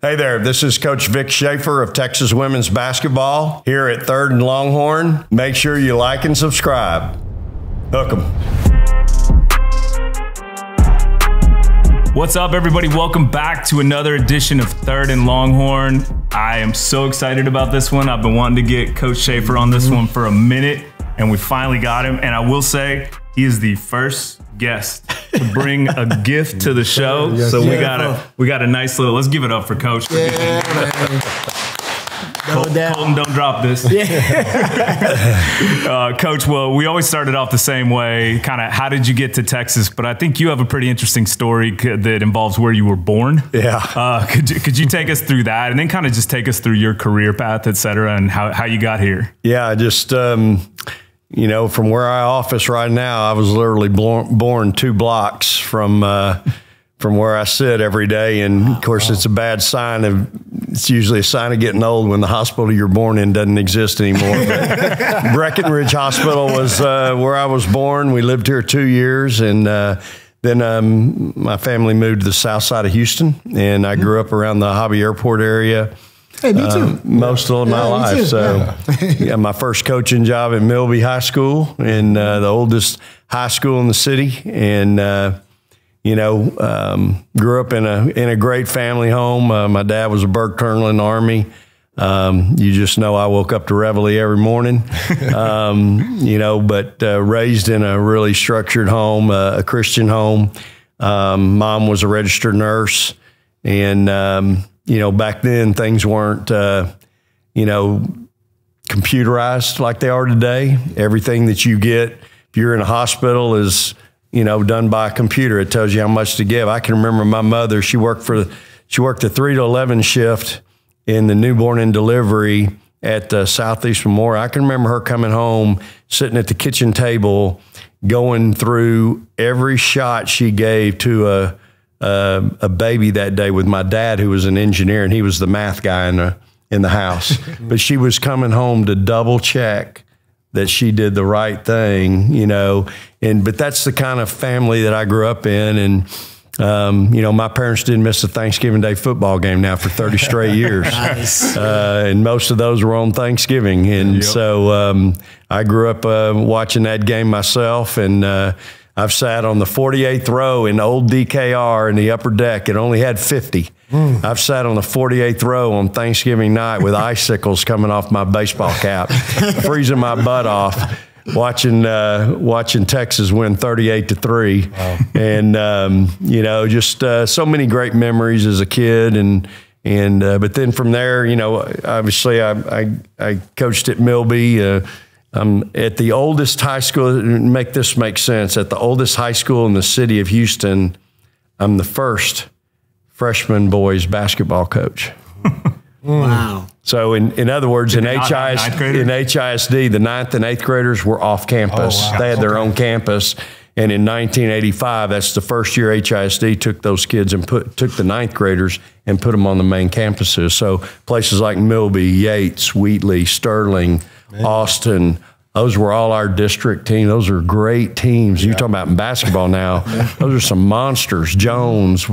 Hey there, this is Coach Vic Schaefer of Texas Women's Basketball here at 3rd and Longhorn. Make sure you like and subscribe. Hook 'em. What's up, everybody? Welcome back to another edition of 3rd and Longhorn. I am so excited about this one. I've been wanting to get Coach Schaefer on this one for a minute, and we finally got him. And I will say, he is the first guest to bring a gift to the show. Yes, so we got a nice little, let's give it up for Coach. Yeah, man. Colton, don't drop this. Coach, well, we always started off the same way, kind of how did you get to Texas? But I think you have a pretty interesting story that involves where you were born. Yeah. Could you take us through that and then kind of just take us through your career path, et cetera, and how you got here? Yeah, just, you know, from where I office right now, I was literally born 2 blocks from where I sit every day. And of course, it's a bad sign it's usually a sign of getting old when the hospital you're born in doesn't exist anymore. Breckenridge Hospital was where I was born. We lived here 2 years, and then my family moved to the south side of Houston, and I grew up around the Hobby Airport area. Hey, me too. Most of my life. So, yeah, my first coaching job at Milby High School, and the oldest high school in the city, and you know, grew up in a great family home. My dad was a Burke Colonel in the Army. You just know I woke up to reveille every morning. You know, but raised in a really structured home, a Christian home. Mom was a registered nurse, and you know, back then things weren't, you know, computerized like they are today. Everything that you get, if you're in a hospital, is, you know, done by a computer. It tells you how much to give. I can remember my mother, she worked the 3 to 11 shift in the newborn and delivery at Southeast Memorial. I can remember her coming home, sitting at the kitchen table, going through every shot she gave to a baby that day with my dad, who was an engineer, and he was the math guy in the house. But she was coming home to double check that she did the right thing, you know. But that's the kind of family that I grew up in. And, you know, my parents didn't miss a Thanksgiving Day football game now for 30 straight years. Nice. And most of those were on Thanksgiving. And so I grew up watching that game myself. And I've sat on the 48th row in old DKR in the upper deck. It only had 50. I've sat on the 48th row on Thanksgiving night with icicles coming off my baseball cap, freezing my butt off, watching Texas win 38-3. Wow. And, you know, just so many great memories as a kid. And but then from there, you know, obviously I coached at Milby. At the oldest high school, make this make sense, at the oldest high school in the city of Houston, I'm the first freshman boys basketball coach. Wow. So in other words, in HISD, the 9th and 8th graders were off campus. Oh, wow. They had their own campus. And in 1985, that's the first year HISD took those kids and took the 9th graders and put them on the main campuses. So places like Milby, Yates, Wheatley, Sterling, Austin, those were all our district teams. Those are great teams. You're talking about in basketball now. Those are some monsters, Jones.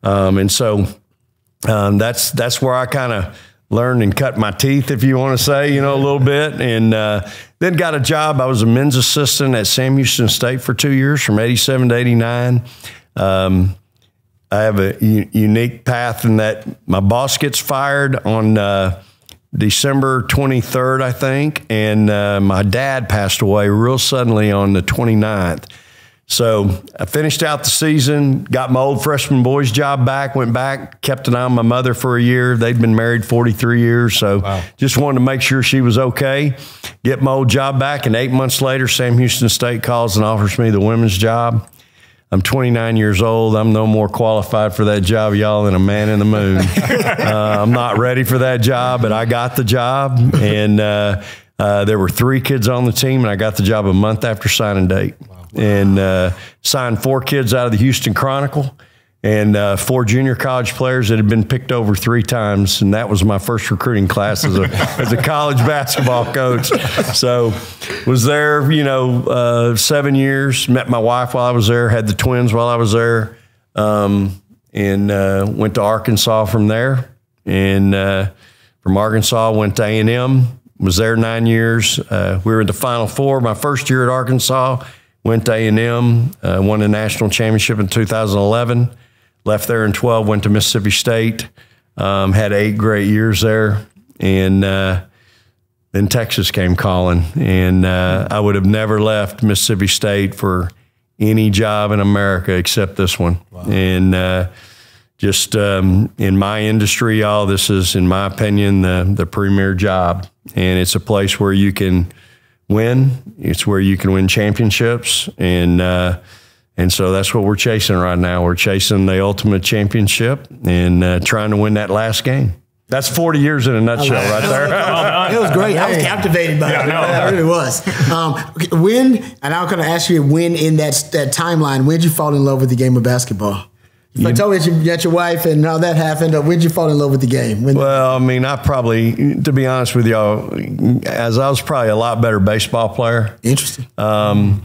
And so that's where I kind of learned and cut my teeth, if you want to say, you know, a little bit. And then got a job. I was a men's assistant at Sam Houston State for 2 years, from 87 to 89. I have a unique path in that my boss gets fired on December 23rd, I think, and my dad passed away real suddenly on the 29th. So I finished out the season, got my old freshman boys job back, went back, kept an eye on my mother for a year. They'd been married 43 years, so just wanted to make sure she was okay. Get my old job back, and 8 months later, Sam Houston State calls and offers me the women's job. I'm 29 years old. I'm no more qualified for that job, y'all, than a man in the moon. I'm not ready for that job, but I got the job. And there were 3 kids on the team, and I got the job a month after signing date. Wow. And signed 4 kids out of the Houston Chronicle, and 4 junior college players that had been picked over 3 times. And that was my first recruiting class as a college basketball coach. So was there, you know, 7 years, met my wife while I was there, had the twins while I was there, and went to Arkansas from there. And from Arkansas, went to A&M, was there 9 years. We were in the Final Four my first year at Arkansas, went to A&M, won the national championship in 2011, left there in 12, went to Mississippi State, had 8 great years there. And then Texas came calling, and I would have never left Mississippi State for any job in America except this one. Wow. And just in my industry, y'all, this is, in my opinion, the premier job. And it's a place where you can win. It's where you can win championships. And so that's what we're chasing right now. We're chasing the ultimate championship and trying to win that last game. That's 40 years in a nutshell right there. It was great. I was captivated by it. I really was. When, and I'm going to ask you, when in that timeline, when did you fall in love with the game of basketball? If I told you got your wife and all that happened, when did you fall in love with the game? Well, I mean, I probably, to be honest with y'all, as I was probably a lot better baseball player. Interesting. Gary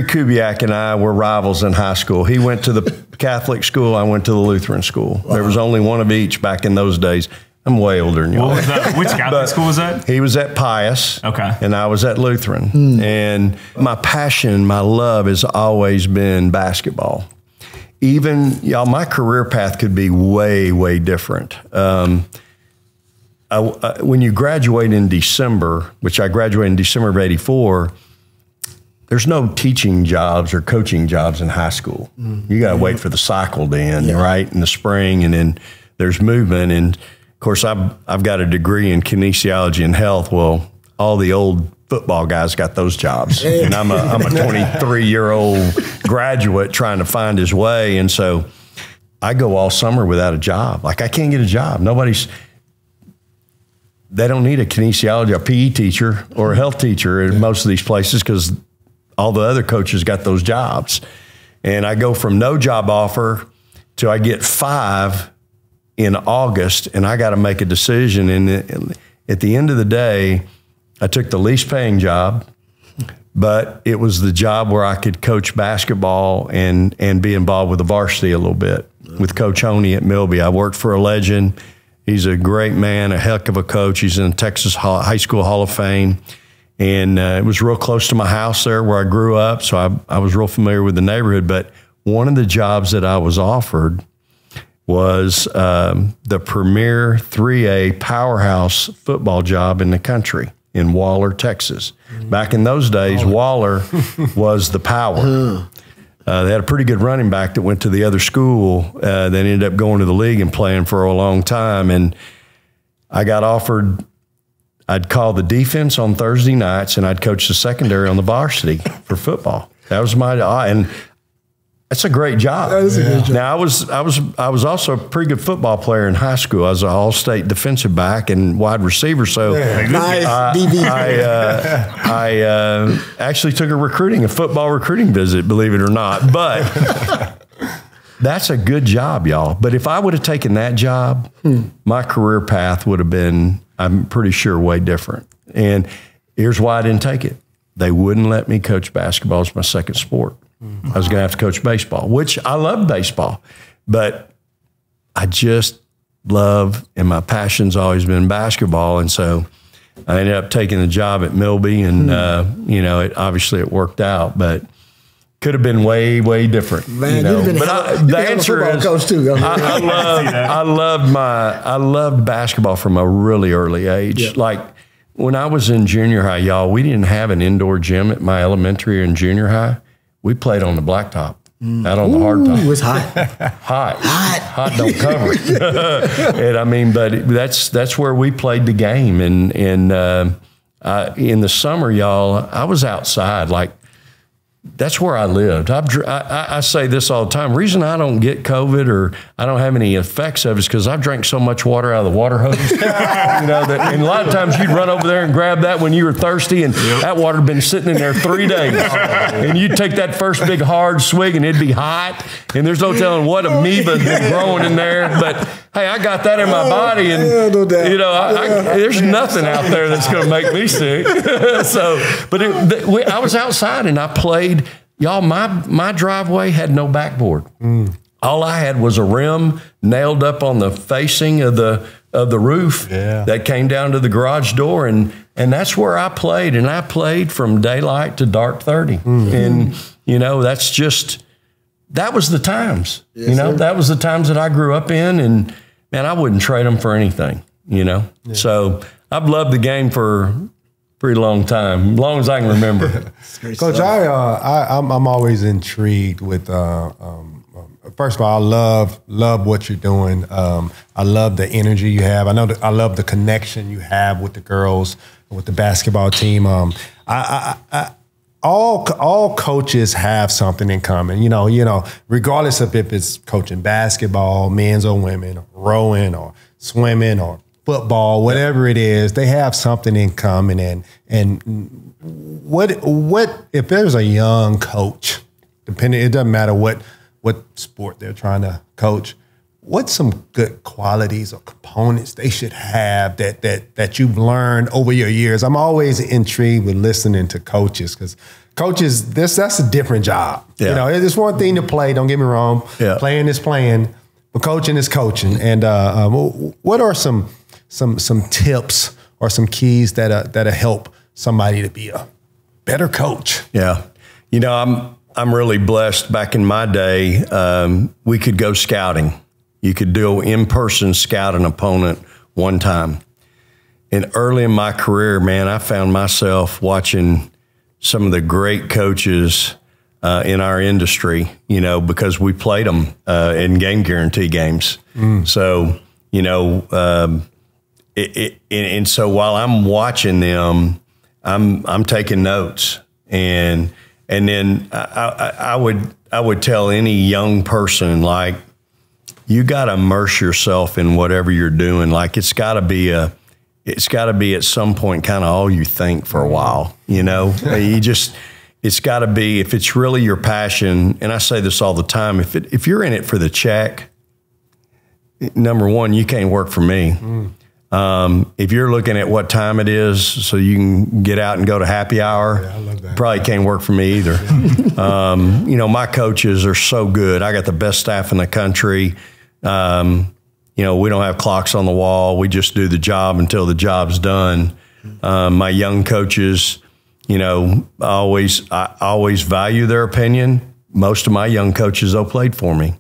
Kubiak and I were rivals in high school. He went to the Catholic school. I went to the Lutheran school. Wow. There was only one of each back in those days. I'm way older than you. What was that? Which Catholic school was that? He was at Pius. Okay. And I was at Lutheran. And my passion, my love has always been basketball. Even, y'all, my career path could be way, way different. When you graduate in December, which I graduated in December of '84, there's no teaching jobs or coaching jobs in high school. You got to wait for the cycle to end, right, in the spring, and then there's movement. And, of course, I've got a degree in kinesiology and health. Well, all the old football guys got those jobs, and I'm a 23-year-old graduate trying to find his way. And so I go all summer without a job. Like, I can't get a job. They don't need a kinesiology, a PE teacher or a health teacher in most of these places because all the other coaches got those jobs. And I go from no job offer to I get 5 in August, and I got to make a decision. And at the end of the day, I took the least paying job, but it was the job where I could coach basketball and be involved with the varsity a little bit with Coach Honey at Milby. I worked for a legend. He's a great man, a heck of a coach. He's in the Texas High School Hall of Fame. And it was real close to my house there where I grew up, so I was real familiar with the neighborhood. But one of the jobs that I was offered was the premier 3A powerhouse football job in the country in Waller, Texas. Back in those days, Waller was the power. They had a pretty good running back that went to the other school that ended up going to the league and playing for a long time. And I got offered, I'd call the defense on Thursday nights, and I'd coach the secondary on the varsity for football. That was and that's a great job. That is a good job. Now, I was also a pretty good football player in high school. I was an all-state defensive back and wide receiver. So I actually took a football recruiting visit, believe it or not. But that's a good job, y'all. But if I would have taken that job, my career path would have been, I'm pretty sure, way different. And here's why I didn't take it. They wouldn't let me coach basketball as my second sport. I was going to have to coach baseball, which I love baseball, but I just love, and my passion's always been basketball. And so I ended up taking the job at Milby, and, obviously it worked out, but could have been way, way different. Man, you've been the answer is, coach too. I loved basketball from a really early age. Yeah. Like, when I was in junior high, y'all, we didn't have an indoor gym at my elementary and junior high. We played on the blacktop, out on the hard top. It was hot. Hot don't cover it. And I mean, but that's where we played the game. And in the summer, y'all, I was outside. Like, that's where I lived. I say this all the time. The reason I don't get COVID or I don't have any effects of it is because I've drank so much water out of the water hose. And a lot of times you'd run over there and grab that when you were thirsty, and that water had been sitting in there 3 days. And you'd take that first big hard swig, and it'd be hot, and there's no telling what amoeba had been growing in there. But hey, I got that in my body, and there's nothing out there that's going to make me sick. I was outside and I played. Y'all, my driveway had no backboard. All I had was a rim nailed up on the facing of the roof that came down to the garage door, and that's where I played. And I played from daylight to dark 30. And you know, that was the times. Yes, you know, that was the times that I grew up in, and man, I wouldn't trade them for anything. You know, so I've loved the game for a pretty long time, as long as I can remember. Coach, I'm always intrigued with. First of all, I love what you're doing. I love the energy you have. I love the connection you have with the girls, with the basketball team. All coaches have something in common. You know, regardless of if it's coaching basketball, men's or women, or rowing or swimming or football, whatever it is, they have something in common. And what if there's a young coach, it doesn't matter what sport they're trying to coach, what's some good qualities or components they should have that you've learned over your years? I'm always intrigued with listening to coaches, because coaches, that's a different job. You know, it's one thing to play, don't get me wrong. Playing is playing, but coaching is coaching. And what are some tips or some keys that'll help somebody to be a better coach? Yeah. You know, I'm really blessed. Back in my day, we could go scouting. You could do in-person scout an opponent one time. And early in my career, man, I found myself watching some of the great coaches in our industry, you know, because we played them in game guarantee games. So, you know, and so while I'm watching them, I'm taking notes. And then I would tell any young person, like, you got to immerse yourself in whatever you're doing. Like, it's got to be at some point kind of all you think for a while. You know, it's got to be, if it's really your passion. And I say this all the time: if you're in it for the check, number one, you can't work for me. If you're looking at what time it is so you can get out and go to happy hour, I love that. Probably can't work for me either. You know, my coaches are so good. I got the best staff in the country. You know, we don't have clocks on the wall. We just do the job until the job's done. My young coaches, you know, I always value their opinion. Most of my young coaches, though, played for me.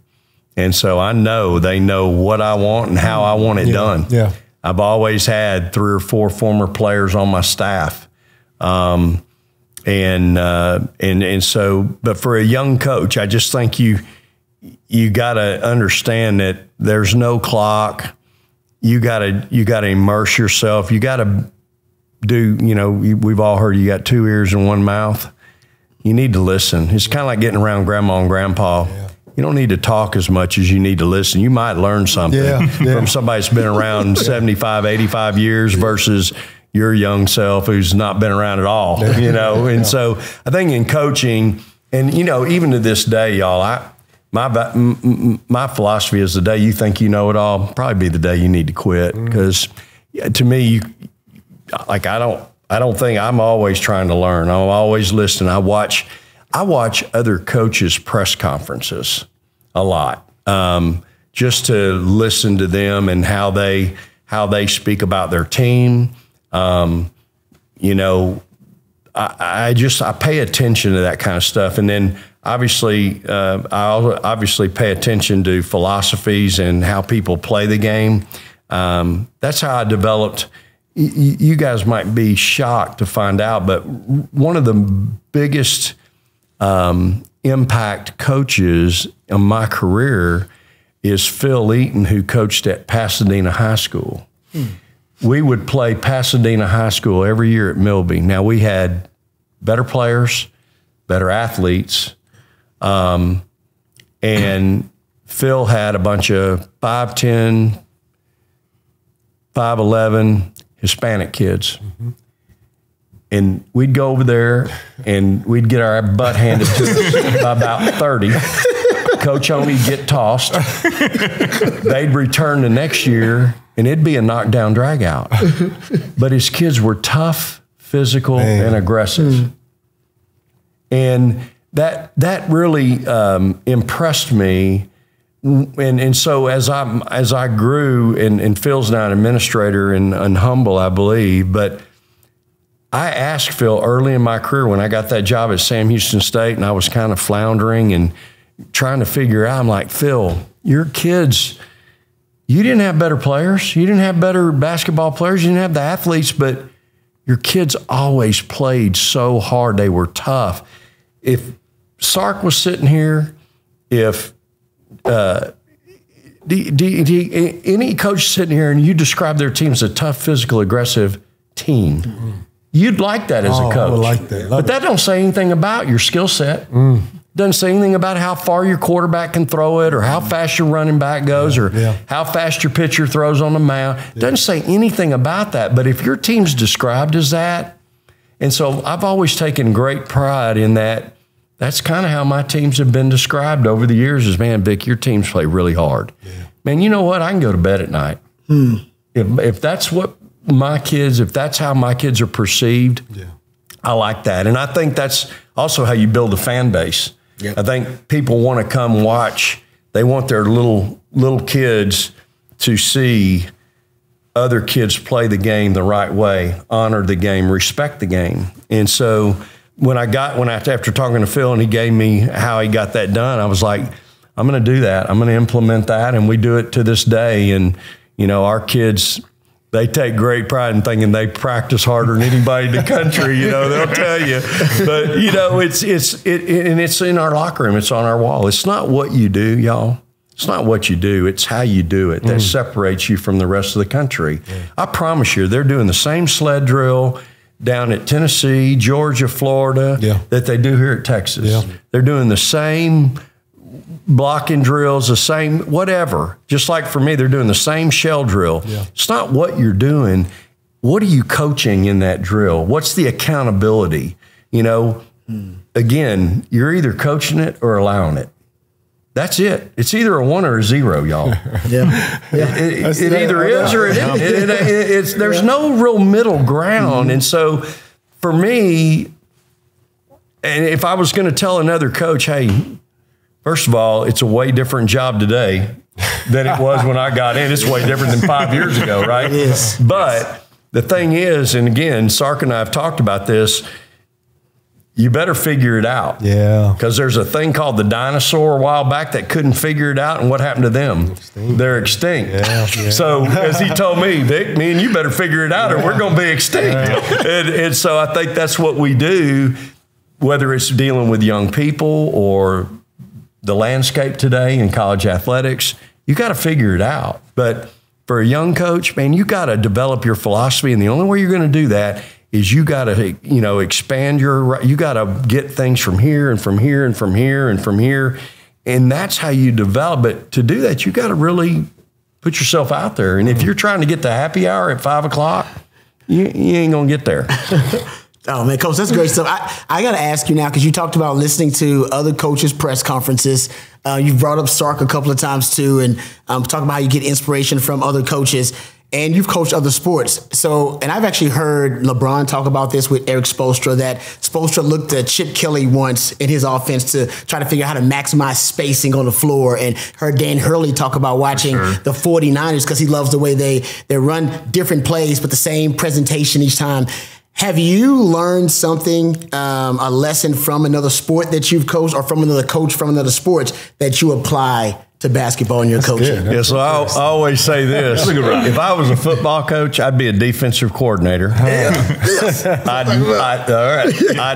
And so I know they know what I want and how I want it done. Yeah. I've always had 3 or 4 former players on my staff. And so, but for a young coach, I just think you got to understand that there's no clock. You got to immerse yourself. You got to do, you know, we've all heard you got 2 ears and 1 mouth. You need to listen. It's kind of like getting around grandma and grandpa. You don't need to talk as much as you need to listen. You might learn something from somebody that's been around 75, 85 years versus your young self who's not been around at all, you know? And so I think in coaching, and, you know, even to this day, y'all, my philosophy is the day you think you know it all, probably be the day you need to quit. Because to me, I don't think I'm always trying to learn. I'm always listening. I watch other coaches' press conferences a lot, just to listen to them and how they speak about their team. You know, I pay attention to that kind of stuff, and then obviously I obviously pay attention to philosophies and how people play the game. That's how I developed. You guys might be shocked to find out, but one of the biggest impact coaches in my career is Phil Eaton, who coached at Pasadena High School. We would play Pasadena High School every year at Milby. Now, we had better players, better athletes, and Phil had a bunch of 5'10", 5'11" Hispanic kids. And we'd go over there and we'd get our butt handed to us by about 30. Coach Oney'd get tossed. They'd return the next year and it'd be a knockdown drag out. But his kids were tough, physical, and aggressive. And that really impressed me And so as I grew, and Phil's now an administrator and humble, I believe, but I asked Phil early in my career when I got that job at Sam Houston State and I was kind of floundering and trying to figure out, I'm like, Phil, your kids, you didn't have better players. You didn't have better basketball players. You didn't have the athletes, but your kids always played so hard. They were tough. If Sark was sitting here, if any coach sitting here and you describe their team as a tough, physical, aggressive team, you'd like that as a coach. I would like that. But that don't say anything about your skill set. Doesn't say anything about how far your quarterback can throw it or how fast your running back goes or how fast your pitcher throws on the mound. Doesn't say anything about that. But if your team's described as that, and so I've always taken great pride in that. That's kind of how my teams have been described over the years is, man, Vic, your teams play really hard. Man, you know what? I can go to bed at night. If that's what my kids, if that's how my kids are perceived, I like that. And I think that's also how you build a fan base. I think people want to come watch. They want their little kids to see other kids play the game the right way, honor the game, respect the game. And so after talking to Phil and he gave me how he got that done, I was like, I'm going to do that. I'm going to implement that. And we do it to this day. And, you know, our kids, they take great pride in thinking they practice harder than anybody in the country. You know, they'll tell you. But, you know, it's in our locker room. It's on our wall. It's not what you do, y'all. It's not what you do. It's how you do it that separates you from the rest of the country. I promise you, they're doing the same sled drill down at Tennessee, Georgia, Florida, that they do here at Texas. They're doing the same blocking drills, the same whatever. Just like for me, they're doing the same shell drill. It's not what you're doing. What are you coaching in that drill? What's the accountability? You know, again, you're either coaching it or allowing it. That's it. It's either a 1 or a 0, y'all. It either is or it isn't. There's no real middle ground. And so for me, and if I was going to tell another coach, hey, first of all, it's a way different job today than it was when I got in. It's way different than 5 years ago, right? It is. But the thing is, and again, Sark and I have talked about this, you better figure it out. Because there's a thing called the dinosaur a while back that couldn't figure it out, and what happened to them? They're extinct. So as he told me, Vic, me and you better figure it out or we're going to be extinct. And so I think that's what we do, whether it's dealing with young people or the landscape today in college athletics. You got to figure it out. But for a young coach, man, you got to develop your philosophy, and the only way you're going to do that is you got to, you know, expand you got to get things from here and from here and from here and from here. And that's how you develop it. To do that, you got to really put yourself out there. And if you're trying to get the happy hour at 5 o'clock, you ain't going to get there. Oh, man, Coach, that's great stuff. I got to ask you now, because you talked about listening to other coaches' press conferences. You've brought up Sark a couple of times, too, and talking about how you get inspiration from other coaches. And you've coached other sports. So, and I've actually heard LeBron talk about this with Eric Spoelstra, that Spoelstra looked at Chip Kelly once in his offense to try to figure out how to maximize spacing on the floor, and heard Dan Hurley talk about watching the 49ers because he loves the way they run different plays but the same presentation each time. Have you learned something, a lesson from another sport that you've coached, or from another coach from another sport that you apply to basketball in your coaching? Yeah, so I always say this. If I was a football coach, I'd be a defensive coordinator. I'd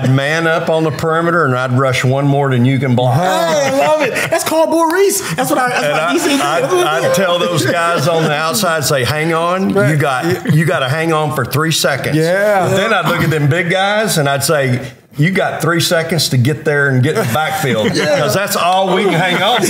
man up on the perimeter, and I'd rush one more than you can block. Hey, I love it. That's called Maurice. That's what I'd tell those guys on the outside, say, hang on. You got to hang on for 3 seconds. Then I'd look at them big guys, and I'd say, you got 3 seconds to get there and get in the backfield, because that's all we can hang on for.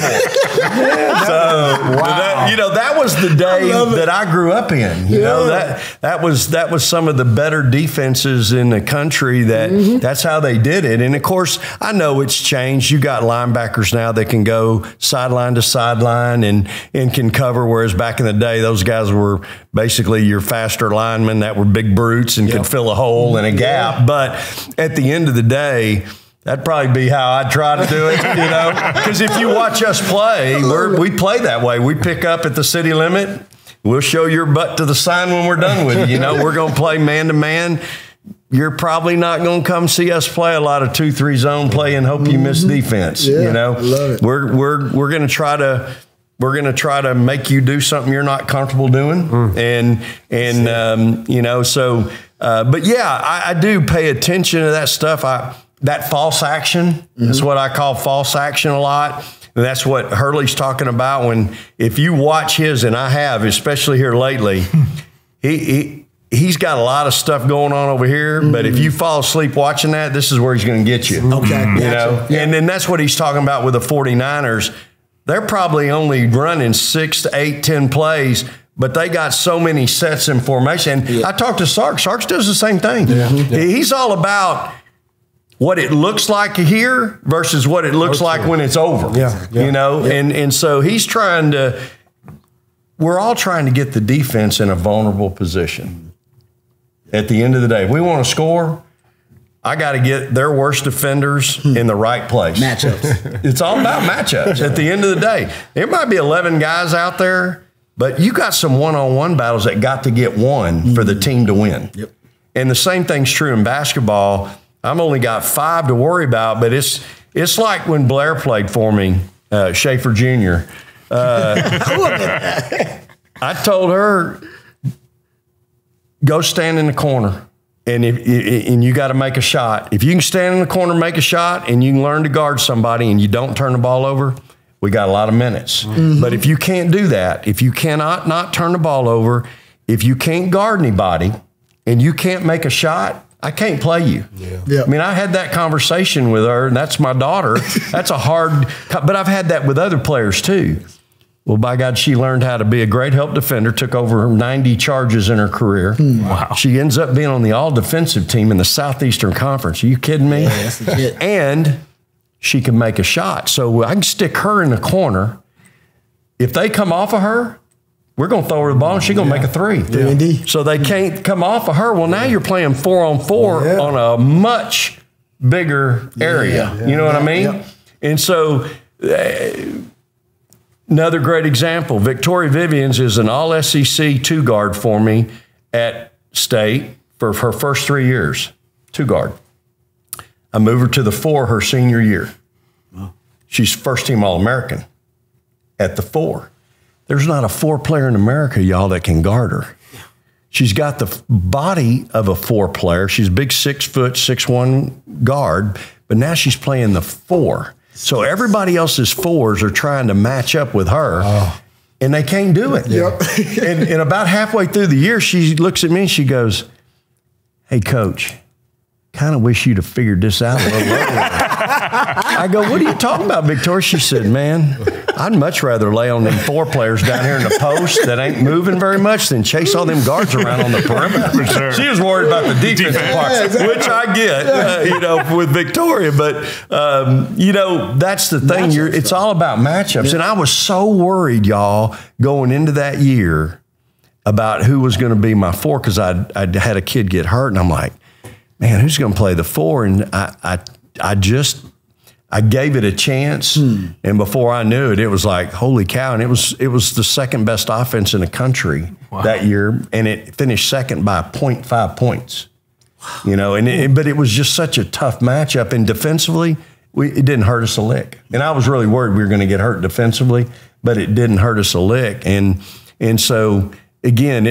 That was the day that I grew up in. You know, that was some of the better defenses in the country. That's how they did it. And of course, I know it's changed. You got linebackers now that can go sideline to sideline and can cover, whereas back in the day, those guys were basically your faster linemen that were big brutes and could fill a hole and a gap. But at the end of the day, That'd probably be how I'd try to do it, you know? Because if you watch us play, we play that way. We pick up at the city limit. We'll show your butt to the sign when we're done with you. You know, we're going to play man-to-man. You're probably not going to come see us play a lot of 2-3 zone play and hope you miss defense. Yeah, you know, I love it. We're going to try to make you do something you're not comfortable doing, and you know. So, but yeah, I do pay attention to that stuff. That false action. That's what I call false action a lot. And that's what Hurley's talking about. If you watch his, and I have, especially here lately, he's got a lot of stuff going on over here. But if you fall asleep watching that, this is where he's going to get you. Okay, you know. Yeah. And then that's what he's talking about with the 49ers. They're probably only running 6 to 8, 10 plays, but they got so many sets in formation. And I talked to Sarks. Sarks does the same thing. He's all about what it looks like here versus what it looks like when it's over. You know, and so he's trying to. We're all trying to get the defense in a vulnerable position. At the end of the day, if we want to score, I got to get their worst defenders in the right place. Matchups. It's all about matchups. At the end of the day, there might be 11 guys out there, but you got some one-on-one battles that got to get won for the team to win. And the same thing's true in basketball. I've only got 5 to worry about, but it's like when Blair played for me, Schaefer Jr. I told her, go stand in the corner, and you got to make a shot. If you can stand in the corner, make a shot, and you can learn to guard somebody, and you don't turn the ball over, we got a lot of minutes. But if you can't do that, if you cannot not turn the ball over, if you can't guard anybody, and you can't make a shot, I can't play you. I mean, I had that conversation with her, and that's my daughter. That's a hard, but I've had that with other players too. Well, by God, she learned how to be a great help defender, took over 90 charges in her career. Wow. She ends up being on the all-defensive team in the Southeastern Conference. Are you kidding me? Yeah, that's legit. And she can make a shot. So I can stick her in the corner. If they come off of her, we're going to throw her the ball, and she's going to make a 3. So they can't come off of her. Well, now you're playing 4-on-4 on a much bigger area. You know what I mean? And so another great example, Victoria Vivians is an all-SEC 2 guard for me at State for her first 3 years, 2 guard. I move her to the 4 her senior year. She's first-team All-American at the 4. There's not a 4 player in America, y'all, that can guard her. She's got the body of a 4 player. She's a big 6 foot, 6'1" guard, but now she's playing the 4. So everybody else's 4s are trying to match up with her, and they can't do it. And about halfway through the year, she looks at me and she goes, "Hey, Coach, kind of wish you'd have figured this out a little earlier." I go, "What are you talking about, Victoria?" She said, "Man, I'd much rather lay on them 4 players down here in the post that ain't moving very much than chase all them guards around on the perimeter." For sure. She was worried about the defensive part, which I get, you know, with Victoria. But, you know, that's the thing. It's all about matchups. And I was so worried, y'all, going into that year about who was going to be my 4 because I'd had a kid get hurt. And I'm like, man, who's going to play the 4? And I gave it a chance, and before I knew it, it was like, holy cow. And it was the second best offense in the country that year, and it finished second by 0.5 points. You know, but it was just such a tough matchup, and defensively, it didn't hurt us a lick. And I was really worried we were going to get hurt defensively, but it didn't hurt us a lick. And so, again,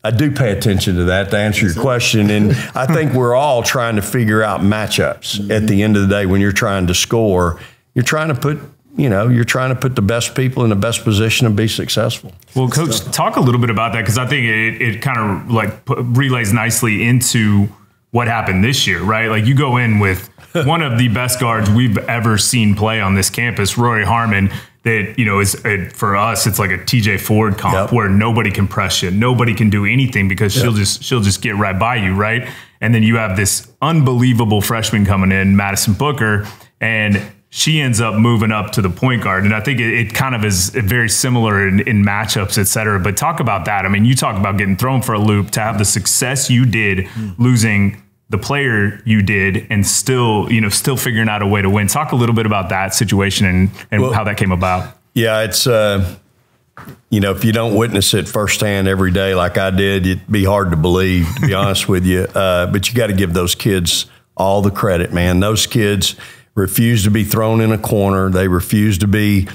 I do pay attention to that to answer your question. And I think we're all trying to figure out matchups at the end of the day. When you're trying to score, you're trying to put the best people in the best position to be successful. Well, Coach, talk a little bit about that, because I think it kind of like relays nicely into what happened this year, right? Like, you go in with one of the best guards we've ever seen play on this campus, Rory Harmon, that, you know, is for us, it's like a TJ Ford comp where nobody can press you, nobody can do anything because she'll just get right by you, right? And then you have this unbelievable freshman coming in, Madison Booker, and she ends up moving up to the point guard. And I think it kind of is very similar in matchups, et cetera. But talk about that. I mean, you talk about getting thrown for a loop, to have the success you did, losing the player you did and still figuring out a way to win. Talk a little bit about that situation and how that came about. Yeah, it's, if you don't witness it firsthand every day like I did, it'd be hard to believe, to be honest with you. But you got to give those kids all the credit, man. Those kids refuse to be thrown in a corner. They refuse to be,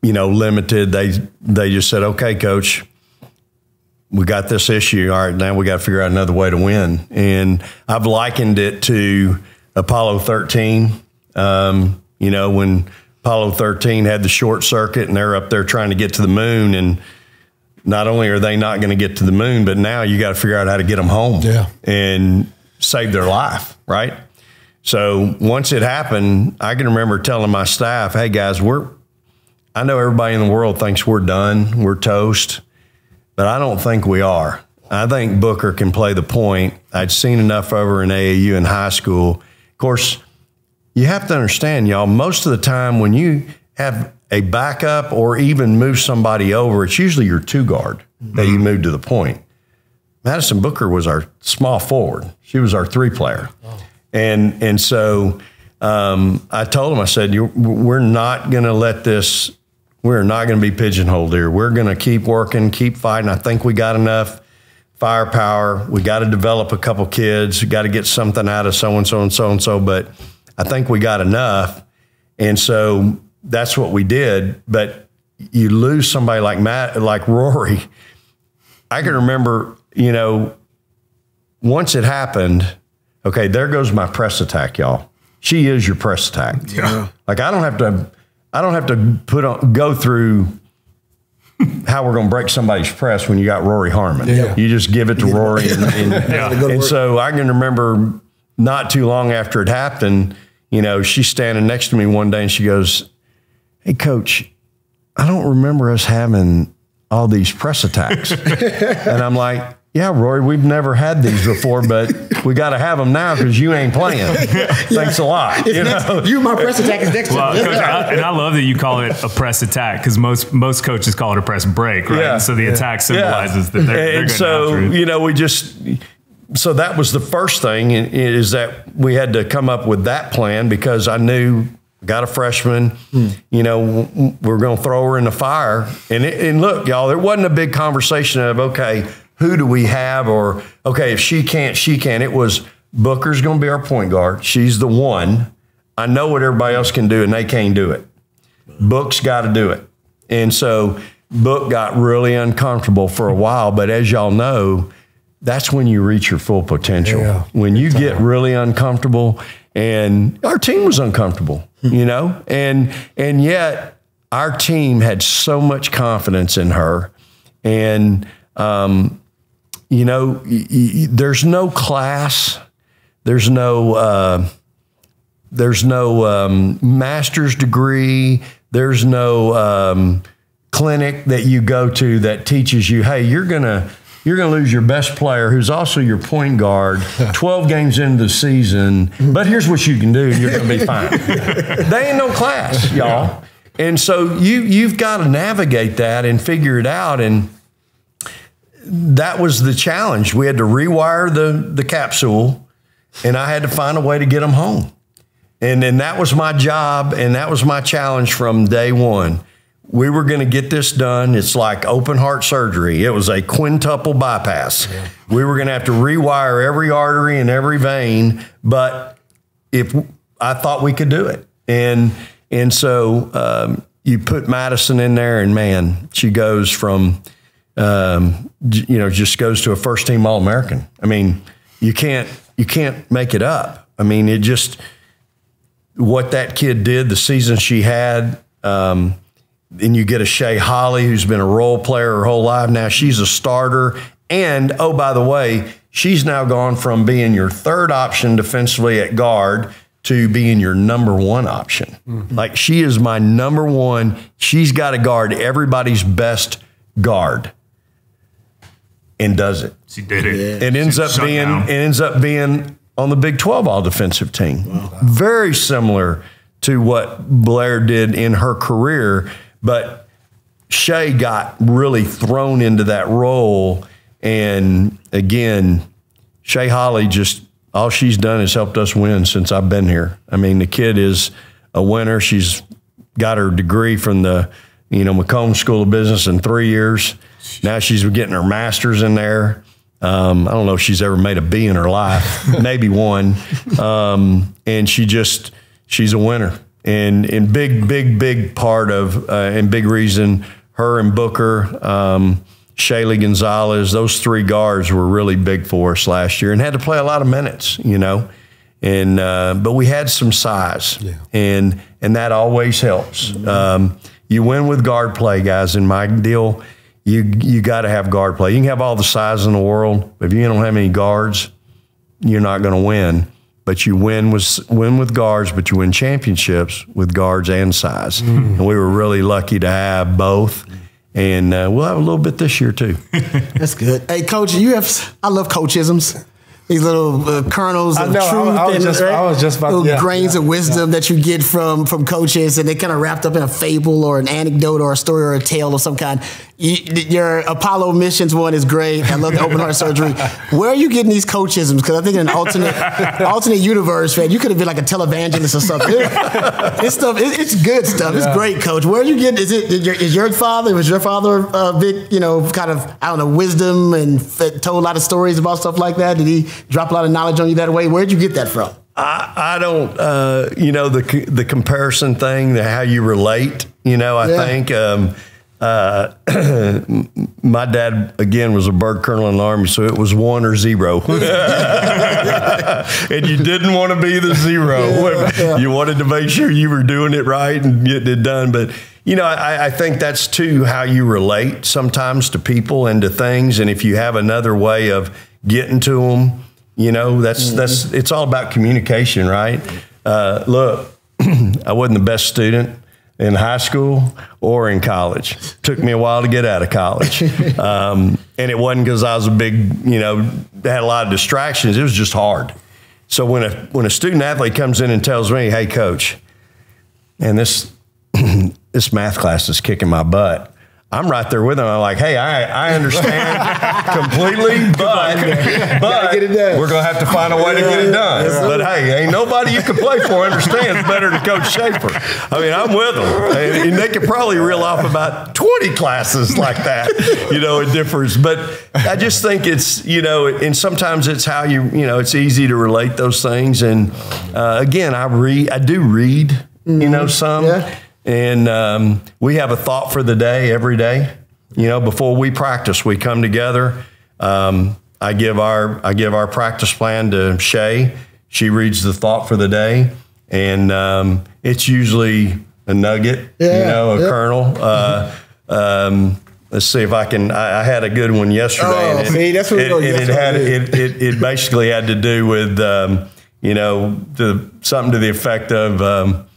limited. They just said, okay, coach, we got this issue. All right, now we got to figure out another way to win. And I've likened it to Apollo 13. When Apollo 13 had the short circuit and they're up there trying to get to the moon, and not only are they not going to get to the moon, but now you got to figure out how to get them home and save their life, right? So once it happened, I can remember telling my staff, hey guys, I know everybody in the world thinks we're done, we're toast, but I don't think we are. I think Booker can play the point. I'd seen enough over in AAU in high school. Of course, you have to understand, y'all, most of the time when you have a backup or even move somebody over, it's usually your two guard that you move to the point. Madison Booker was our small forward. She was our three player. Oh. And so I told him, I said, we're not going to let this, we're not going to be pigeonholed here. We're going to keep working, keep fighting. I think we got enough firepower. We got to develop a couple kids. We got to get something out of so-and-so and so-and-so, but I think we got enough. And so that's what we did. But you lose somebody like Rory. I can remember, once it happened, okay, there goes my press attack, y'all. She is your press attack. Yeah. Like I don't have to go through how we're going to break somebody's press when you got Rory Harmon. Yeah. You just give it to Rory. And so I can remember not too long after it happened, she's standing next to me one day and she goes, hey, Coach, I don't remember us having all these press attacks. And I'm like, yeah, Rory, we've never had these before, but we got to have them now because you ain't playing. Thanks a lot. My press attack is next to me. Coach, and I love that you call it a press attack because most coaches call it a press break, right? Yeah. So the attack symbolizes that they're going after it. So that was the first thing is that we had to come up with that plan because I knew got a freshman, we're going to throw her in the fire. And look, y'all, there wasn't a big conversation of, okay, who do we have? Or, okay, if she can't, she can. It was Booker's going to be our point guard. She's the one. I know what everybody else can do, and they can't do it. Book's got to do it. And so Book got really uncomfortable for a while. But as y'all know, that's when you reach your full potential. Yeah, when you get really uncomfortable, and our team was uncomfortable, and yet our team had so much confidence in her. And, there's no class, there's no master's degree, there's no clinic that you go to that teaches you, hey, you're gonna lose your best player, who's also your point guard, 12 games into the season, but here's what you can do, and you're gonna be fine. They ain't no class, y'all. And so you've got to navigate that and figure it out. And that was the challenge. We had to rewire the capsule, and I had to find a way to get them home. And then that was my job, and that was my challenge from day one. We were going to get this done. It's like open heart surgery. It was a quintuple bypass. Yeah. We were going to have to rewire every artery and every vein, but I thought we could do it. And so you put Madison in there, and man, she goes from just goes to a first team All-American. I mean, you can't make it up. I mean, it just, what that kid did, the season she had, then you get a Shea Holly, who's been a role player her whole life. Now she's a starter. And, oh, by the way, she's now gone from being your third option defensively at guard to being your number one option. Mm-hmm. Like, she is my number one. She's got to guard everybody's best guard. And does it. She did it. Yeah. It ends up being on the Big 12 all defensive team. Wow. Very similar to what Blair did in her career, but Shea got really thrown into that role. And again, Shay Holly, just all she's done is helped us win since I've been here. I mean, the kid is a winner. She's got her degree from the, Macomb School of Business in 3 years. Now she's getting her master's in there. I don't know if she's ever made a B in her life, maybe one. And she's a winner. And big part of, and big reason, her and Booker, Shaylee Gonzalez, those 3 guards were really big for us last year and had to play a lot of minutes, And but we had some size, and that always helps. You win with guard play, guys. In my deal, you got to have guard play. You can have all the size in the world, but if you don't have any guards, you're not going to win. But you win with guards, but you win championships with guards and size. And we were really lucky to have both. And we'll have a little bit this year too. That's good. Hey, Coach, I love coachisms. These little kernels of truth I was just about little grains of wisdom that you get from coaches, and they kind of wrapped up in a fable or an anecdote or a story or a tale of some kind. Your Apollo missions one is great. I love the open heart surgery. Where are you getting these coachisms? Because I think in an alternate universe, man, you could have been like a televangelist or something. It's good stuff. It's great, Coach. Where are you getting? Was your father, Vic, kind of, I don't know, wisdom and told a lot of stories about stuff like that? Did he drop a lot of knowledge on you that way? Where'd you get that from? I don't, the comparison thing, how you relate, I think. My dad, again, was a bird colonel in the Army, so it was 1 or 0. And you didn't want to be the 0. You wanted to make sure you were doing it right and getting it done. But, I think that's, too, how you relate sometimes to people and to things. And if you have another way of getting to them, that's it's all about communication, right? Look, I wasn't the best student in high school or in college. Took me a while to get out of college. And it wasn't because I was a big, had a lot of distractions. It was just hard. So when a student athlete comes in and tells me, hey, Coach, and this math class is kicking my butt, I'm right there with them. I'm like, hey, I understand completely, but we're going to have to find a way to get it done. But hey, ain't nobody you can play for understands better than Coach Schaefer. I mean, I'm with them. And they could probably reel off about 20 classes like that, it differs. But I just think it's, and sometimes it's how it's easy to relate those things. And again, I do read, some. Yeah. And we have a thought for the day every day. Before we practice, we come together. I give our practice plan to Shay. She reads the thought for the day, and it's usually a nugget, a kernel. Let's see if I can. I had a good one yesterday. It basically had to do with something to the effect of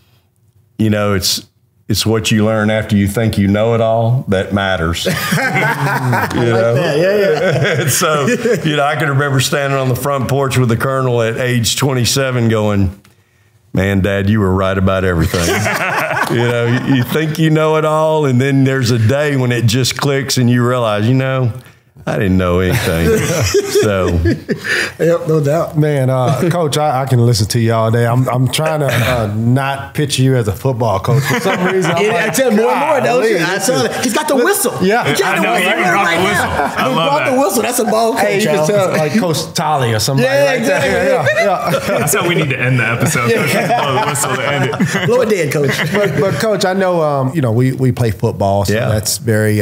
it's what you learn after you think you know it all that matters. So, I can remember standing on the front porch with the colonel at age 27 going, man, Dad, you were right about everything. You think you know it all, and then there's a day when it just clicks and you realize, I didn't know anything. So, yep, no doubt, man. Coach, I can listen to you all day. I'm trying to not picture you as a football coach for some reason. I tell more and more, don't you? I tell you, he's got the whistle. Yeah, I know. He even brought the whistle. I love that. The whistle. That's a ball coach. Hey, you can tell like Coach Tolly or somebody. Yeah, exactly. That's how we need to end the episode. Coach, blow the whistle to end it. Blow it dead, Coach. But Coach, I know we play football, so that's very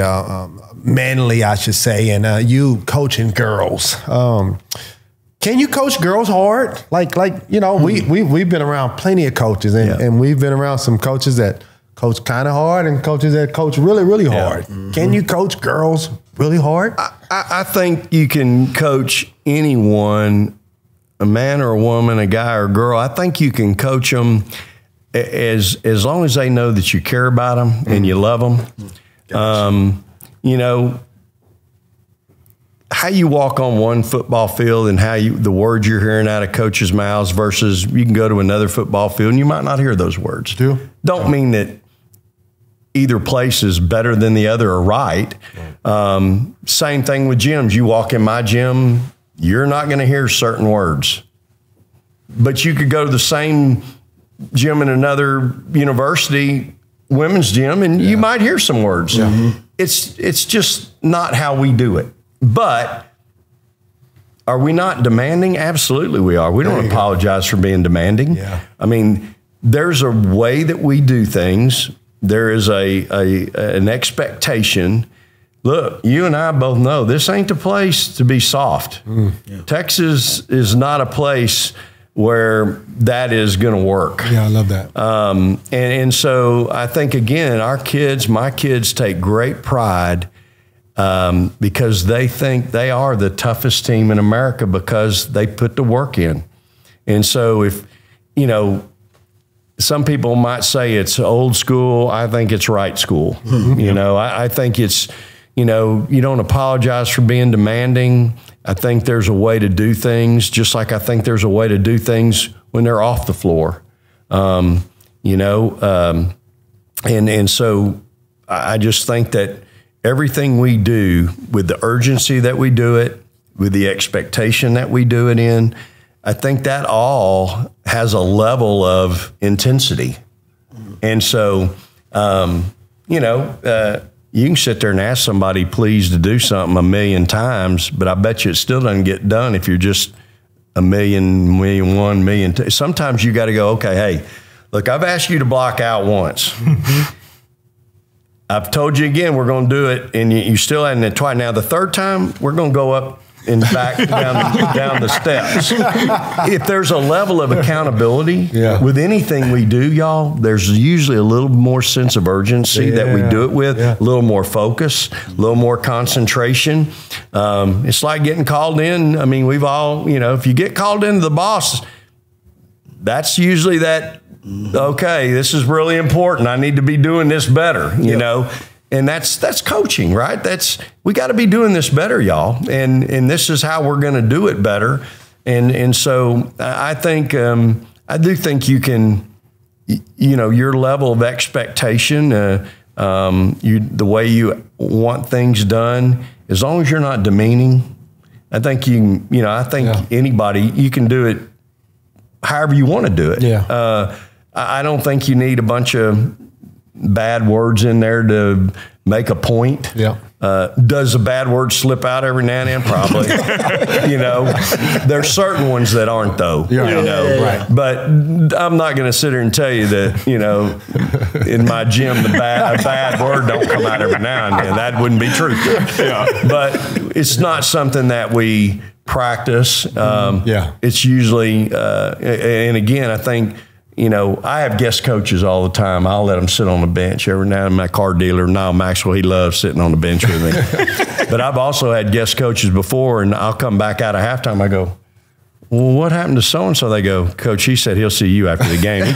manly, I should say, and you coaching girls. Can you coach girls hard? Like we've been around plenty of coaches, and we've been around some coaches that coach kind of hard and coaches that coach really, really hard. Mm-hmm. Can you coach girls really hard? I think you can coach anyone, a man or a woman, a guy or a girl. I think you can coach them as long as they know that you care about them and you love them. Gotcha. How you walk on one football field and the words you're hearing out of coaches' mouths versus you can go to another football field and you might not hear those words. Don't mean that either place is better than the other or right. Same thing with gyms. You walk in my gym, you're not going to hear certain words. But you could go to the same gym in another university, women's gym, and you might hear some words. It's just not how we do it. But are we not demanding? Absolutely we are. We don't apologize for being demanding. I mean, there's a way that we do things. There is an expectation. Look, you and I both know this ain't the place to be soft. Texas is not a place where that is going to work. Yeah, I love that. And so I think, again, my kids take great pride because they think they are the toughest team in America because they put the work in. And so if, you know, some people might say it's old school. I think it's right school. You know, I think it's, you know, you don't apologize for being demanding. I think there's a way to do things, just like I think there's a way to do things when they're off the floor. You know, and so I just think that everything we do with the urgency that we do it, with the expectation that we do it in, I think that all has a level of intensity. And so, you know, you can sit there and ask somebody, please, to do something 1,000,000 times, but I bet you it still doesn't get done if you're just 1,000,000, 1,000,001, 1,000,002. Sometimes you got to go, okay, hey, look, I've asked you to block out once. I've told you again, we're going to do it, and you still hadn't it twice. Now, the third time, we're going to go up and back down the steps. If there's a level of accountability with anything we do, y'all, there's usually a little more sense of urgency that we do it with, a little more focus, a little more concentration. It's like getting called in. I mean, we've all, you know, if you get called into the boss, that's usually that, okay, this is really important. I need to be doing this better, you know. And that's coaching, right? We got to be doing this better, y'all. And this is how we're going to do it better. And so I think I do think you can, you know, your level of expectation, the way you want things done, as long as you're not demeaning, I think I think anybody, you can do it however you want to do it. I don't think you need a bunch of bad words in there to make a point. Does a bad word slip out every now and then? Probably. You know, there's certain ones that aren't, though. You know, right. But I'm not going to sit here and tell you that, you know, in my gym, a bad word don't come out every now and then. That wouldn't be true. But it's not something that we practice. It's usually, and again, I think, you know, I have guest coaches all the time. I'll let them sit on the bench every now and then. My car dealer, Niall Maxwell, he loves sitting on the bench with me. But I've also had guest coaches before, and I'll come back out of halftime. I go, well, what happened to so-and-so? They go, Coach, he said he'll see you after the game.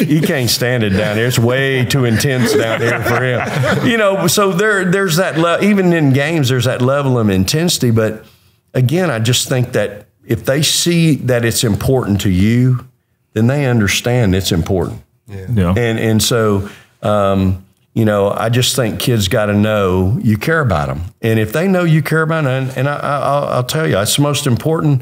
He can't stand it down here. It's way too intense down here for him. You know, so there's that, even in games, there's that level of intensity. But again, I just think that if they see that it's important to you, then they understand it's important. And so, you know, I just think kids got to know you care about them. And if they know you care about them, and I'll tell you, it's the most important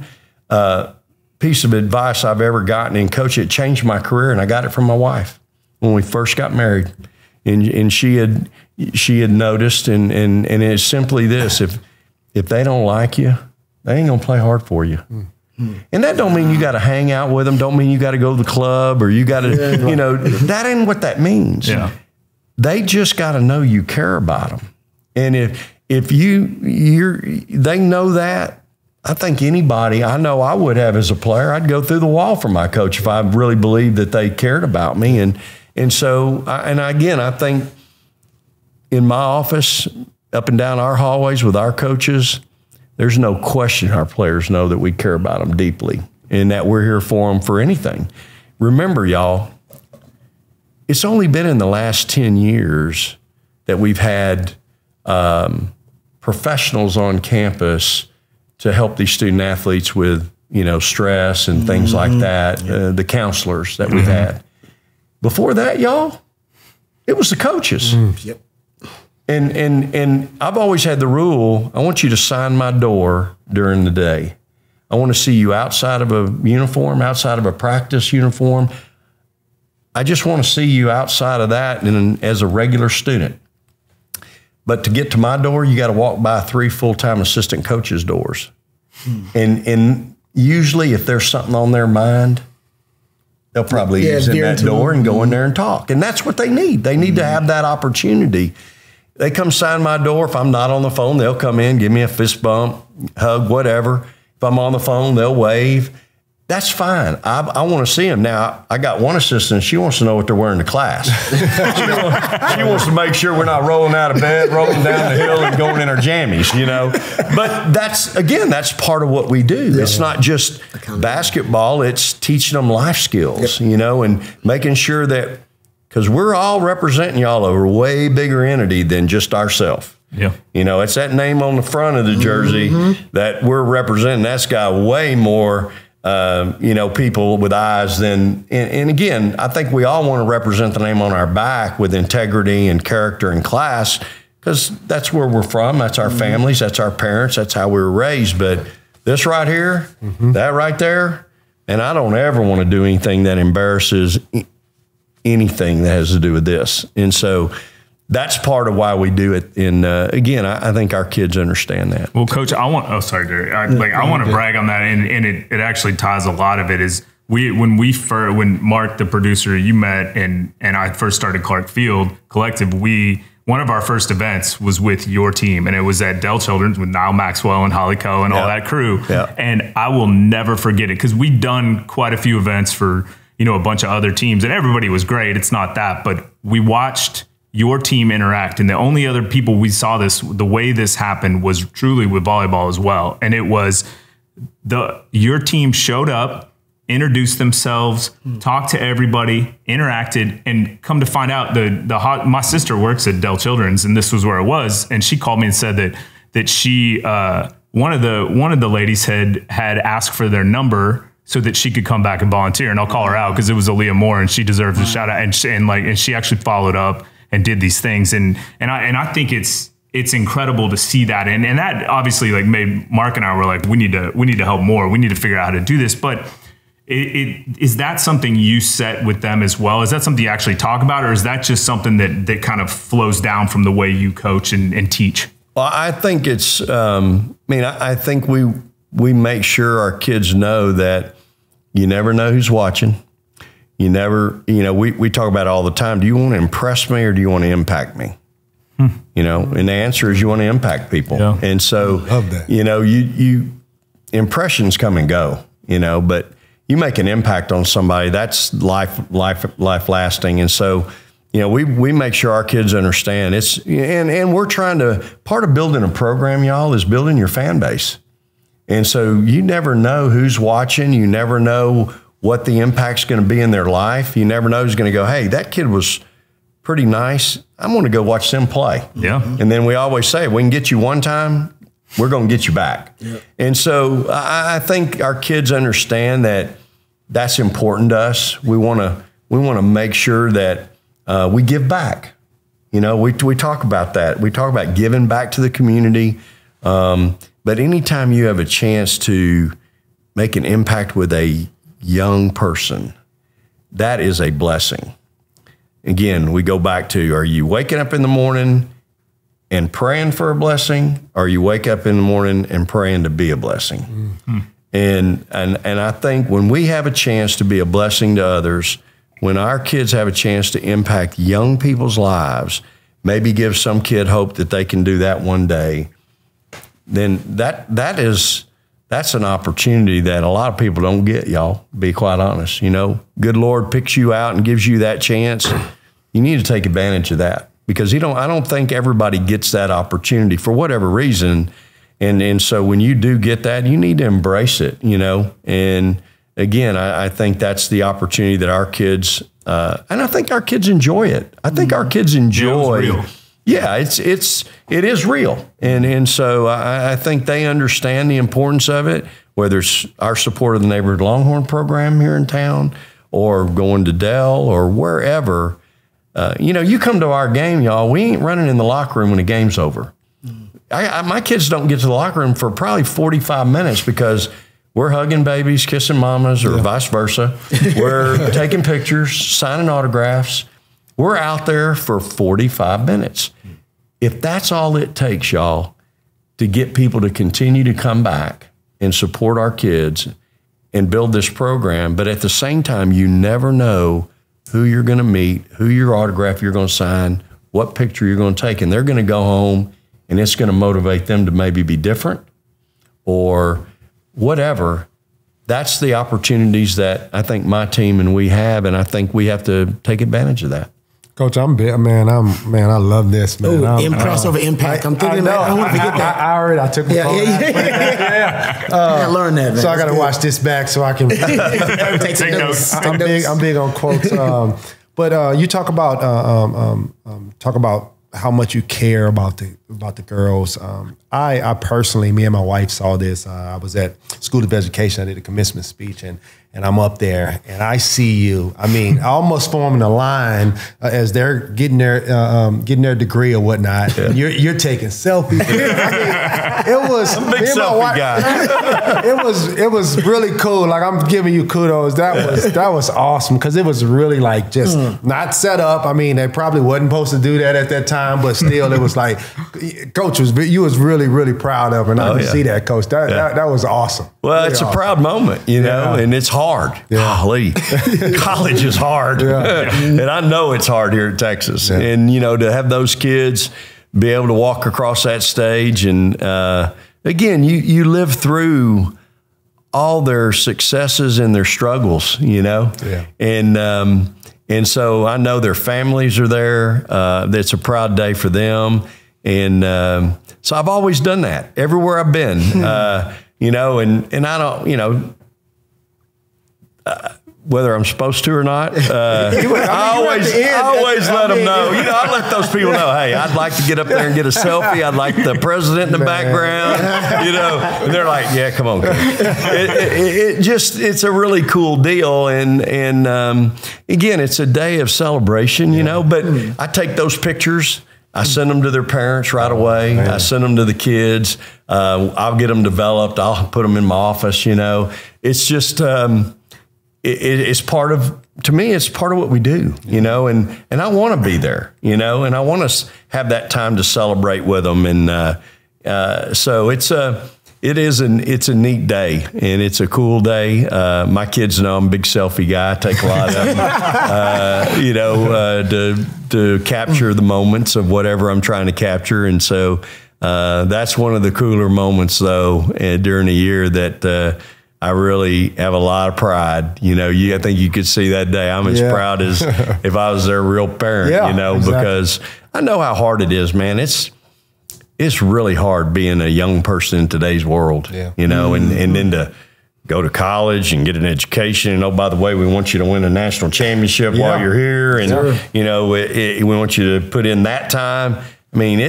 piece of advice I've ever gotten in coaching. It changed my career, and I got it from my wife when we first got married. And she had noticed, and it's simply this: if they don't like you, they ain't gonna play hard for you. And that don't mean you got to hang out with them. Don't mean you got to go to the club or you got to, you know, that ain't what that means. They just got to know you care about them. And if they know that, I think anybody, I know I would have as a player, I'd go through the wall for my coach if I really believed that they cared about me. And so, again, I think in my office, up and down our hallways with our coaches, there's no question our players know that we care about them deeply and that we're here for them for anything. Remember, y'all, it's only been in the last 10 years that we've had professionals on campus to help these student athletes with, you know, stress and things like that, the counselors that we've had. Before that, y'all, it was the coaches. And I've always had the rule, I want you to sign my door during the day. I want to see you outside of a uniform, outside of a practice uniform. I just want to see you outside of that and as a regular student. But to get to my door, you got to walk by 3 full-time assistant coaches' doors. And usually if there's something on their mind, they'll probably use in that door and go in there and talk. And that's what they need. They need to have that opportunity. They come sign my door. If I'm not on the phone, they'll come in, give me a fist bump, hug, whatever. If I'm on the phone, they'll wave. That's fine. I want to see them. Now, I got one assistant. She wants to know what they're wearing to class. She wants to make sure we're not rolling out of bed, rolling down the hill and going in our jammies, you know. But that's part of what we do. Yeah. It's not just basketball. It's teaching them life skills, you know, and making sure that, because we're all representing y'all over a way bigger entity than just ourselves. Yeah. You know, it's that name on the front of the jersey that we're representing. That's got way more you know, people with eyes than, and again, I think we all want to represent the name on our back with integrity and character and class, because that's where we're from. That's our families. That's our parents. That's how we were raised. But this right here, that right there, and I don't ever want to do anything that embarrasses anything that has to do with this. And so that's part of why we do it. And again, I think our kids understand that. Well, Coach, I want Derrick. I want to brag on that, and it actually ties a lot of it. Is when Mark, the producer, you met, and I first started Clark Field Collective. One of our first events was with your team, and it was at Dell Children's with Niall Maxwell and Holly Coe and all that crew. Yeah. And I will never forget it, because we'd done quite a few events for, you know, a bunch of other teams, and everybody was great. It's not that, but we watched your team interact, and the only other people we saw the way this happened was truly with volleyball as well. And it was your team showed up, introduced themselves, talked to everybody, interacted, and come to find out my sister works at Dell Children's, and this was where it was. And she called me and said that she one of the ladies had asked for their number so that she could come back and volunteer. And I'll call her out because it was Aaliyah Moore, and she deserves a shout out. And she actually followed up and did these things. And I think it's incredible to see that. And that obviously like made Mark and I were like, we need to help more. We need to figure out how to do this. But is that something you set with them as well? Is that something you actually talk about, or is that just something that kind of flows down from the way you coach and teach? Well, I think it's, I think we make sure our kids know that you never know who's watching. You never, we talk about it all the time. Do you want to impress me or do you want to impact me? You know, and the answer is you want to impact people. Yeah. And so, love that. You impressions come and go, but you make an impact on somebody, that's life lasting. And so, we make sure our kids understand and we're trying to, part of building a program, y'all, is building your fan base. And so you never know who's watching. You never know what the impact's going to be in their life. You never know who's going to go, hey, that kid was pretty nice. I'm going to go watch them play. Yeah. And then we always say, we can get you one time, we're going to get you back. Yeah. And so I think our kids understand that that's important to us. We want to make sure that we give back. We talk about that. We talk about giving back to the community. But anytime you have a chance to make an impact with a young person, that is a blessing. Again, we go back to, are you waking up in the morning and praying for a blessing? Or you wake up in the morning and praying to be a blessing? Mm-hmm. And I think when we have a chance to be a blessing to others, when our kids have a chance to impact young people's lives, maybe give some kid hope that they can do that one day, then that's an opportunity that a lot of people don't get, y'all, to be quite honest. Good Lord picks you out and gives you that chance. You need to take advantage of that, because I don't think everybody gets that opportunity for whatever reason. And so when you do get that, you need to embrace it, And again, I think that's the opportunity that our kids, and I think our kids enjoy it. I think our kids enjoy. Yeah, it is real. And so I think they understand the importance of it, whether it's our support of the Neighborhood Longhorn program here in town or going to Dell or wherever. you come to our game, y'all, we ain't running in the locker room when the game's over. My kids don't get to the locker room for probably 45 minutes because we're hugging babies, kissing mamas, or vice versa. We're taking pictures, signing autographs. We're out there for 45 minutes. If that's all it takes, y'all, to get people to continue to come back and support our kids and build this program, but at the same time, you never know who you're going to meet, who your autograph you're going to sign, what picture you're going to take, and they're going to go home and it's going to motivate them to maybe be different or whatever. That's the opportunities that I think my team and we have, and I think we have to take advantage of that. Coach, I love this, man. Ooh, impress over impact. I'm thinking I don't want to forget that. I took my phone. I learned that, man. So I got to watch this back so I can take some notes. I'm big on quotes. But you talk about how much you care about the girls. I personally, me and my wife saw this. I was at School of Education. I did a commencement speech, and I'm up there, and I see you. I mean, almost forming a line as they're getting their degree or whatnot. Yeah. You're taking selfies. It was I'm a big selfie guy. It was really cool. Like, I'm giving you kudos. That was awesome because it was really like just not set up. I mean, they probably wasn't supposed to do that at that time, but still, it was like Coach was really proud of her, and I can see that, Coach. That was awesome. Well, really it's awesome. A proud moment, and it's hard. Golly, college is hard, and I know it's hard here in Texas. Yeah. And to have those kids be able to walk across that stage, and again, you live through all their successes and their struggles, and so I know their families are there. It's a proud day for them, and so I've always done that everywhere I've been, and I don't, whether I'm supposed to or not, I always let them know. I let those people know, hey, I'd like to get up there and get a selfie. I'd like the president in the background, and they're like, yeah, come on. It's a really cool deal. And again, it's a day of celebration, but I take those pictures. I send them to their parents right away. I send them to the kids. I'll get them developed. I'll put them in my office, It's just, it's part of, to me, it's part of what we do, and I want to be there, and I want to have that time to celebrate with them. And so it's a neat day, and it's a cool day. My kids know I'm a big selfie guy. I take a lot of them, to capture the moments of whatever I'm trying to capture. And so that's one of the cooler moments, though, during the year that I really have a lot of pride. I think you could see that day. I'm as proud as if I was their real parent, exactly. Because I know how hard it is, man. It's really hard being a young person in today's world, and then to go to college and get an education. And, oh, by the way, we want you to win a national championship while you're here. And, we want you to put in that time. I mean,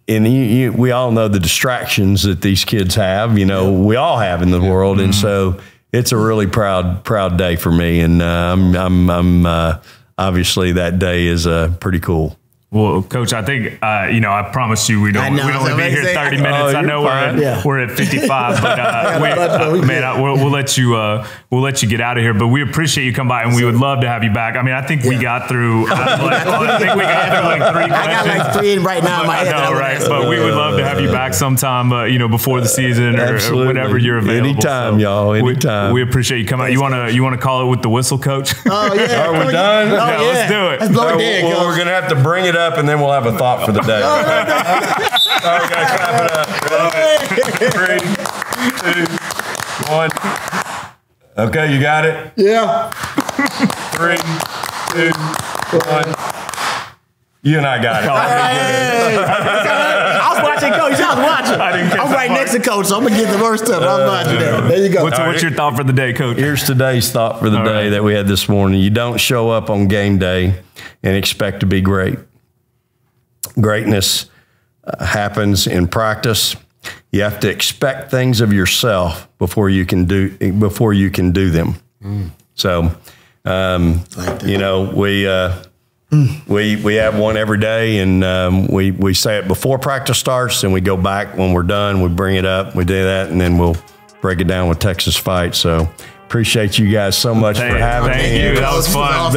we all know the distractions that these kids have, we all have in the world. And so it's a really proud day for me. And I'm obviously that day is pretty cool. Well, Coach, I think I promised you we'd only be here 30 minutes. I know we're at 55, but we'll let you get out of here. But we appreciate you come by, and we would love to have you back. I mean, I think we got through. I think we got through like 3 questions. I got like 3 right now in my head. I know, right? But we would love to have you back sometime, before the season or whenever you're available. Anytime, y'all. Anytime. We appreciate you coming. You want to call it with the whistle, Coach? Oh yeah. Are we done? Oh, yeah. Let's do it. Let's blow it Well, we're gonna have to bring it up, and then we'll have a thought for the day. All right, we gotta clap it up. 3, 2, 1. Okay, you got it? Yeah. 3, 2, 1. You and I got it. I was watching Coach. I was watching. I'm right next to Coach, so I'm going to get the worst of it. I was watching that. There you go. What's your thought for the day, Coach? Here's today's thought for the day that we had this morning. You don't show up on game day and expect to be great. Greatness happens in practice. You have to expect things of yourself before you can do them. So, We have one every day, and we say it before practice starts, and we go back when we're done. We bring it up, we do that, and then we'll break it down with Texas Fight. So appreciate you guys so much for having me. Thank you. That was fun.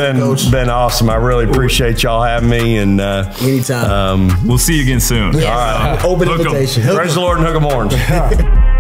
Been awesome. I really appreciate y'all having me. And anytime. We'll see you again soon. Yeah. All right. Open invitation. Praise the Lord and hook 'em horns.